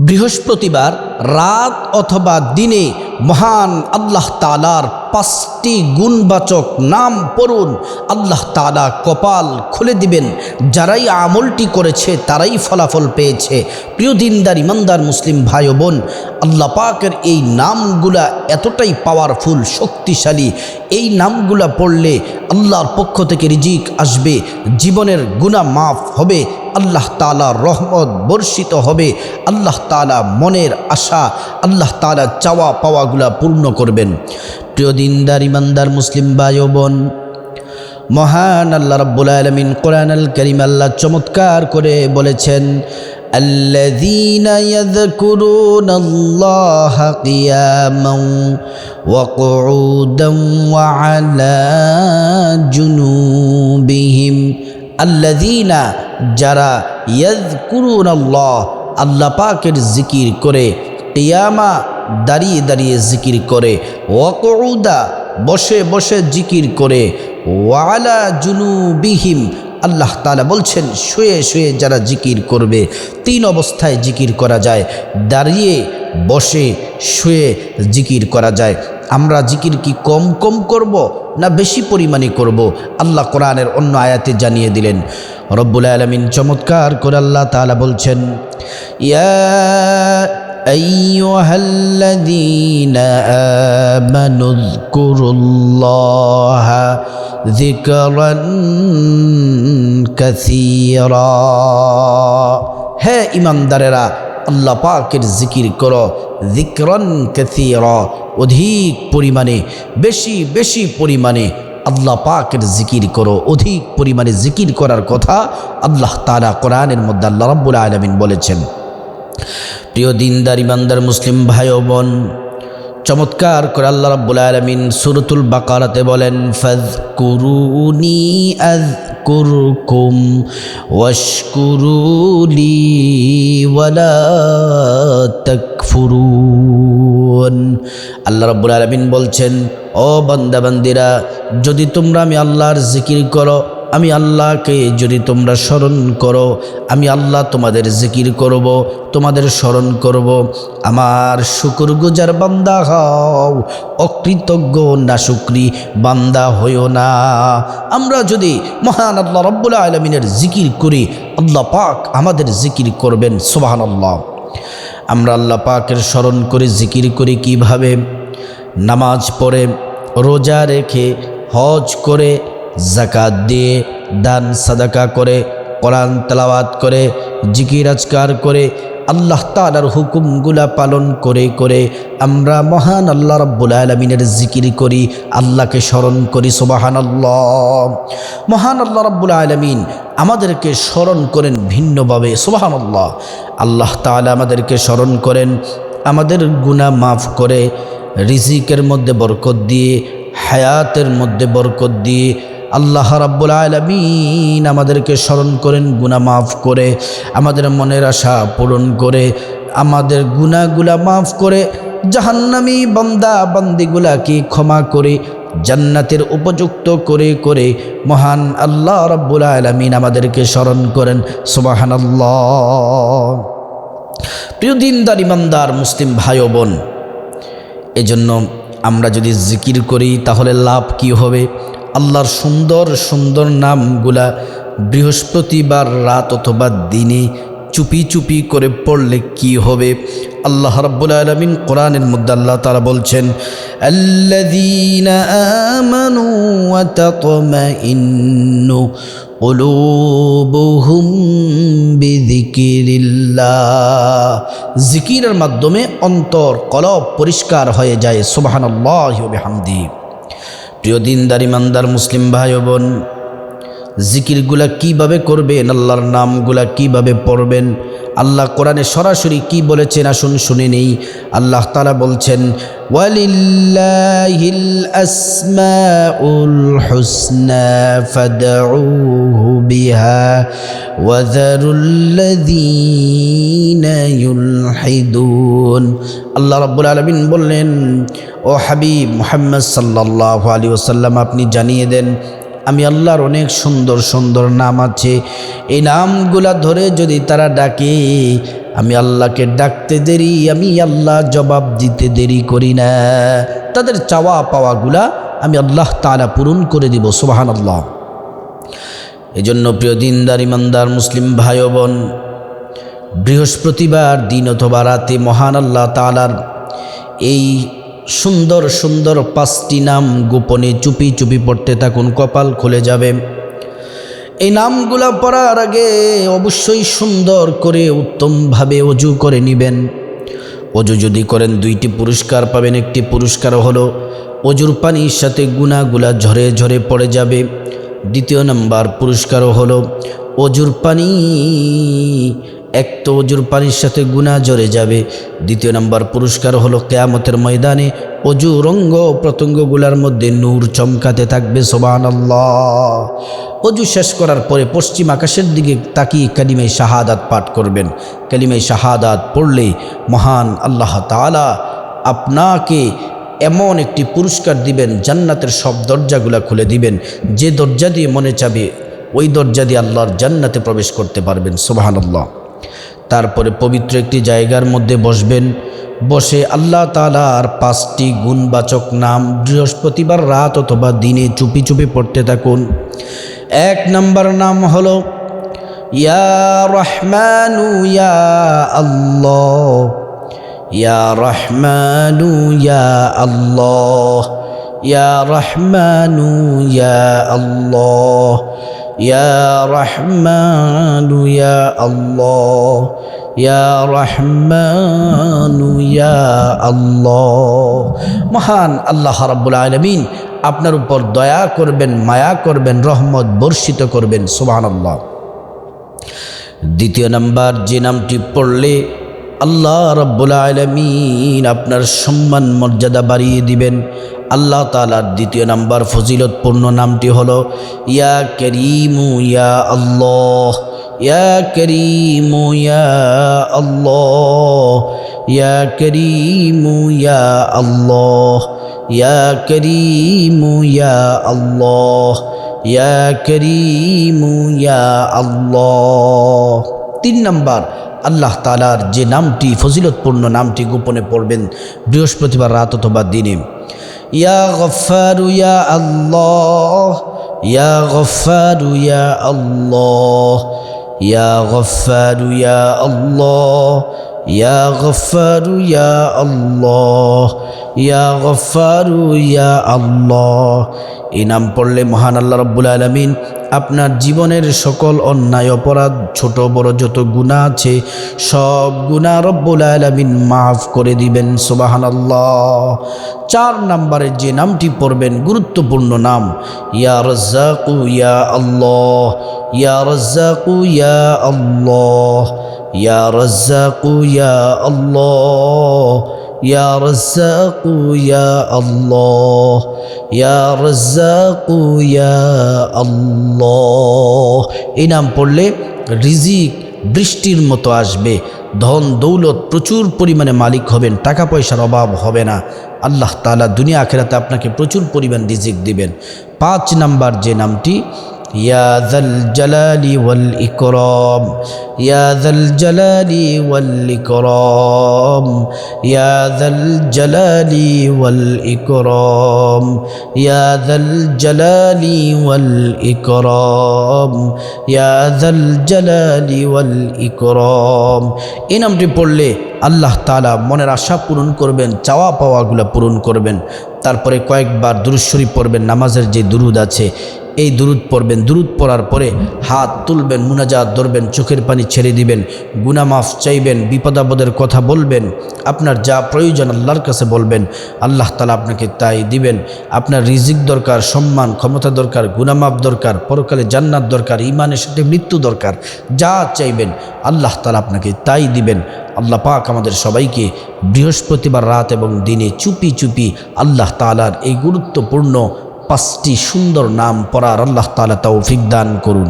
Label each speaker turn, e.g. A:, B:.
A: বৃহস্পতিবার রাত অথবা দিনে মহান আল্লাহ তাআলার 5টি গুণবাচক নাম পড়ুন। আল্লাহ তাআলা কপাল খুলে দিবেন। যারাই আমলটি করেছে তারাই ফলাফল পেয়েছে। প্রিয় দিনদার ইমানদার মুসলিম ভাই ও বোন, আল্লাহ পাকের এই নামগুলা এতটাই পাওয়ারফুল, শক্তিশালী। এই নামগুলা পড়লে আল্লাহর পক্ষ থেকে রিজিক আসবে, জীবনের গুনাহ মাফ হবে, আল্লাহ তাআলার রহমত বর্ষিত হবে, আল্লাহ তাআলা মনের আশা, আল্লাহ তাআলা চাওয়া পাওয়াগুলা পূর্ণ করবেন। প্রিয় দিনদার ইমানদার মুসলিম ভাই ও বোন, মহান আল্লাহ রাব্বুল আলামিন কোরআনুল কারীম আল্লাহ চমৎকার করে বলেছেন, আল্লাযীনা ইয়াযকুরুনাল্লাহা কিয়ামান ওয়া কুউদান ওয়া আলা জুনুবিহিম। আল্লাযীনা, যারা, ইয়াযকুরুনাল্লাহ, আল্লাহ পাকের জিকির করে, কিয়ামা, দাঁড়িয়ে দাঁড়িয়ে জিকির করে, ওয়া কুউদা, বসে বসে জিকির করে, ওয়া আলা জুনুবিহিম, আল্লাহ তাআলা বলছেন শুয়ে শুয়ে যারা জিকির করবে। 3 অবস্থায় জিকির করা যায়, দাঁড়িয়ে, বসে, শুয়ে জিকির করা যায়। আমরা জিকির কি কম কম করব না বেশি পরিমাণে করব? আল্লাহ কোরআনের অন্য আয়াতে জানিয়ে দিলেন। রব্বুল আলামিন চমৎকার করে আল্লাহ তাআলা বলছেন, ইয়া আইয়ুহাল্লাযীনা আমানু যকুরুল্লাহা যিকরান কাসীরা। হে ঈমানদারেরা, আল্লাহ পাকের জিকির করো, যিকরান কাসীরা, অধিক পরিমাণে, বেশি বেশি পরিমাণে আল্লাহ পাকের জিকির করো। অধিক পরিমাণে জিকির করার কথা আল্লাহ তাআলা কোরআনের মধ্যে আল্লাহ রাব্বুল আলামিন বলেছেন। প্রিয় দিনদার ইমানদার মুসলিম ভাই ও বোন, চমৎকার করে আল্লাহ রাব্বুল আলামিন সূরাতুল বাকারাতে বলেন, ফাযকুরুনি আযকুরকুম ওয়াশকুরুলি ওয়ালা তাকফুরুন। আল্লাহ রাব্বুল আলামিন বলছেন, ও বান্দা বান্দিরা, যদি তোমরা আমি আল্লাহর জিকির করো, আমি আল্লাহকে যদি তোমরা স্মরণ করো, আমি আল্লাহ তোমাদের জিকির করব, তোমাদের স্মরণ করব, আমার শুকরগুজার বান্দা হও, অকৃতজ্ঞ নাশুকরি বান্দা হইও না। আমরা যদি মহান আল্লাহ রাব্বুল আলামিনের জিকির করি, আল্লাহ পাক আমাদের জিকির করবেন। সুবহানাল্লাহ। আমরা আল্লাহ পাকের স্মরণ করে জিকির করি কিভাবে? নামাজ পড়ে, রোজা রেখে, হজ করে, যাকাত দিয়ে, দান সাদাকা করে, কোরআন তেলাওয়াত করে, জিকির আজকার করে, আল্লাহ তাআলার হুকুমগুলা পালন করে করে আমরা মহান আল্লাহ রাব্বুল আলামিনের জিকির করি, আল্লাহকে স্মরণ করি। সুবহানাল্লাহ। মহান আল্লাহ রাব্বুল আলামিন আমাদেরকে স্মরণ করেন ভিন্নভাবে। সুবহানাল্লাহ। আল্লাহ তাআলা আমাদেরকে স্মরণ করেন, আমাদের গুনাহ মাফ করে, রিজিকের মধ্যে বরকত দিয়ে, হায়াতের মধ্যে বরকত দিয়ে আল্লাহ রাব্বুল আলামিন আমাদেরকে স্মরণ করেন, গুনাহ মাফ করে, আমাদের মনের আশা পূরণ করে, আমাদের গুনাহগুলা মাফ করে, জাহান্নামী বান্দা বান্দিগুলাকে ক্ষমা করে, জান্নাতের উপযুক্ত করে করে মহান আল্লাহ রাব্বুল আলামিন আমাদেরকে স্মরণ করেন। সুবহানাল্লাহ। প্রিয় দিনদার ইমানদার মুসলিম ভাই ও বোন, এজন্য আমরা যদি জিকির করি তাহলে লাভ কি হবে? আল্লাহর সুন্দর সুন্দর নামগুলা বৃহস্পতিবার রাত অথবা দিনে চুপি চুপি করে পড়লে কি হবে? আল্লাহ রাব্বুল আলামিন কোরআনের মধ্যে আল্লাহ তাআলা বলছেন, আল্লাযীনা আমানু ওয়া তাতমাইন্নু কুলুবুহুম বিযিকিরিল্লাহ। জিকিরের মাধ্যমে অন্তর, কলব পরিষ্কার হয়ে যায়। সুবহানাল্লাহি ওয়া বিহামদিহি। প্রিয় দিনদার ইমানদার মুসলিম ভাই ও বোন, জিকিরগুলা কিভাবে করবেন, আল্লাহর নামগুলা কিভাবে পড়বেন, আল্লাহ কোরআনে সরাসরি কি বলেছেন আসুন শুনে নেই। আল্লাহ তাআলা বলছেন, ওয়ালিল্লাহিল আসমাউল হুসনা ফাদউহু বিহা ওয়া যারুল্লাযীনা ইউলহিদুন। আল্লাহ রাব্বুল আলামিন বললেন, ও হাবিব মুহাম্মদ সাল্লাল্লাহু আলাইহি ওয়াসাল্লাম, আপনি জানিয়ে দেন আমি আল্লাহর অনেক সুন্দর সুন্দর নাম আছে, এই নামগুলা ধরে যদি তারা ডাকে আমি আল্লাহকে ডাকতে দেরি, আমি আল্লাহ জবাব দিতে দেরি করি না। তাদের চাওয়া পাওয়াগুলা আমি আল্লাহ তাআলা পূরণ করে দিব। সুবহানাল্লাহ। এজন্য প্রিয় দিনদার ইমানদার মুসলিম ভাই ও বোন, বৃহস্পতিবার দিন অথবা রাতে মহান আল্লাহ তাআলার এই সুন্দর সুন্দর 5টি নাম গোপনে চুপি চুপি পড়তে থাকুন, কপাল খুলে যাবে। এই নামগুলা পড়ার আগে অবশ্যই সুন্দর করে উত্তমভাবে ওযু করে নেবেন। ওযু যদি করেন 2টি পুরস্কার পাবেন। একটি পুরস্কার হলো ওযুর পানির সাথে গুনাহগুলা ঝরে ঝরে পড়ে যাবে। দ্বিতীয় নাম্বার পুরস্কার হলো ওযুর পানি, এক তো ওযুর পানির সাথে গুনাহ ঝরে যাবে, দ্বিতীয় নাম্বার পুরস্কার হলো কিয়ামতের ময়দানে ওযুর অঙ্গ প্রত্যঙ্গগুলোর মধ্যে নূর চমকাতে থাকবে। সুবহানাল্লাহ। ওযু শেষ করার পরে পশ্চিম আকাশের দিকে তাকিয়ে কালিমায়ে শাহাদাত পাঠ করবেন। কালিমায়ে শাহাদাত পড়লে মহান আল্লাহ তাআলা আপনাকে এমন একটি পুরস্কার দিবেন, জান্নাতের সব দরজাগুলা খুলে দিবেন। যে দরজা দিয়ে মনে চাবে ওই দরজা দিয়ে আল্লাহর জান্নাতে প্রবেশ করতে পারবেন। সুবহানাল্লাহ। তারপরে পবিত্র একটি জায়গার মধ্যে বসবেন। বসে আল্লাহ তাআলার 5টি গুণবাচক নাম বৃহস্পতিবার রাত অথবা দিনে চুপি চুপি পড়তে থাকুন। 1 নম্বর নাম হলো ইয়া রহমানু ইয়া আল্লাহ, ইয়া রহমানু ইয়া আল্লাহ, ইয়া রহমানু ইয়া আল্লাহ, ইয়া রহমানু ইয়া আল্লাহ, ইয়া রহমানু ইয়া আল্লাহ। মহান আল্লাহ রাব্বুল আলামিন আপনার উপর দয়া করবেন, মায়া করবেন, রহমত বর্ষিত করবেন। সুবহানাল্লাহ। দ্বিতীয় নাম্বার যে নামটি পড়লে আল্লাহ রাব্বুল আলামিন আপনার সম্মান মর্যাদা বাড়িয়ে দিবেন, আল্লাহ তাআলার দ্বিতীয় নাম্বার ফজিলতপূর্ণ নামটি হলো ইয়া করিমু ইয়া আল্লাহ, ইয়া করিমু ইয়া আল্লাহ, ইয়া করিমু ইয়া আল্লাহ, ইয়া করিমু ইয়া আল্লাহ, ইয়া করিমু ইয়া আল্লাহ। 3 নাম্বার আল্লাহ তাআলার যে নামটি ফজিলতপূর্ণ নামটি গোপনে পড়বেন বৃহস্পতিবার রাত অথবা দিনে। ইয়া গফফারু ইয়া আল্লাহ, ইয়া গফফারু ইয়া আল্লাহ, ইয়া গফফারু ইয়া আল্লাহ, ইয়া গফফারু ইয়া আল্লাহ, ইয়া গফফারু ইয়া আল্লাহ। এই নাম পড়লে মহান আল্লাহ রাব্বুল আলামিন আপনার জীবনের সকল অন্যায় অপরাধ ছোট বড় যত গুনাহ আছে সব গুনাহ রব্বুল আলামিন মাফ করে দিবেন। সুবহানাল্লাহ। 4 নম্বরে যে নামটি পড়বেন গুরুত্বপূর্ণ নাম ইয়া রাজ্জাকু ইয়া আল্লাহ, ইয়া রাজ্জাকু ইয়া আল্লাহ, ইয়া রাজ্জাকু ইয়া আল্লাহ, ইয়া রাজ্জাকু ইয়া আল্লাহ, ইয়া রাজ্জাকু ইয়া আল্লাহ। এই নাম পড়লে রিজিক বৃষ্টির মতো আসবে, ধন দৌলত প্রচুর পরিমাণে মালিক হবেন, টাকা পয়সার অভাব হবে না। আল্লাহ তাআলা দুনিয়া আখিরাতে আপনাকে প্রচুর পরিমাণ রিজিক দিবেন। 5 নাম্বার যে নামটি ইয়া যাল জালালি ওয়াল ইকরাম, ইয়া যাল জালালি ওয়াল ইকরাম, ইয়া যাল জালালি ওয়াল ইকরাম, ইয়া যাল জালালি ওয়াল ইকরাম, ইয়া যাল জালালি ওয়াল ইকরাম। এই নামটি পড়লে আল্লাহ তাআলা মনের আশা পূরণ করবেন, চাওয়া পাওয়াগুলো পূরণ করবেন। তারপরে কয়েকবার দুরূদ শরীফ পড়বেন, নামাজের যে দুরূদ আছে এই দুরূদ পড়বেন। দুরূদ পড়ার পরে হাত তুলবেন, মুনাজাত ধরবেন, চোখের পানি ছেড়ে দিবেন, গুনাহ মাফ চাইবেন, বিপদাপদের কথা বলবেন, আপনার যা প্রয়োজন আল্লাহর কাছে বলবেন, আল্লাহ তাআলা আপনাকে তাই দিবেন। আপনার রিজিক দরকার, সম্মান ক্ষমতা দরকার, গুনাহ মাফ দরকার, পরকালে জান্নাত দরকার, ঈমানের সাথে মৃত্যু দরকার, যা চাইবেন আল্লাহ তাআলা আপনাকে তাই দিবেন। আল্লাহ পাক আমাদের সবাইকে বৃহস্পতিবার রাত এবং দিনে চুপি চুপি আল্লাহ তাআলার এই গুরুত্বপূর্ণ 5টি সুন্দর নাম পড়ার আল্লাহ তাআলা তৌফিক দান করুন।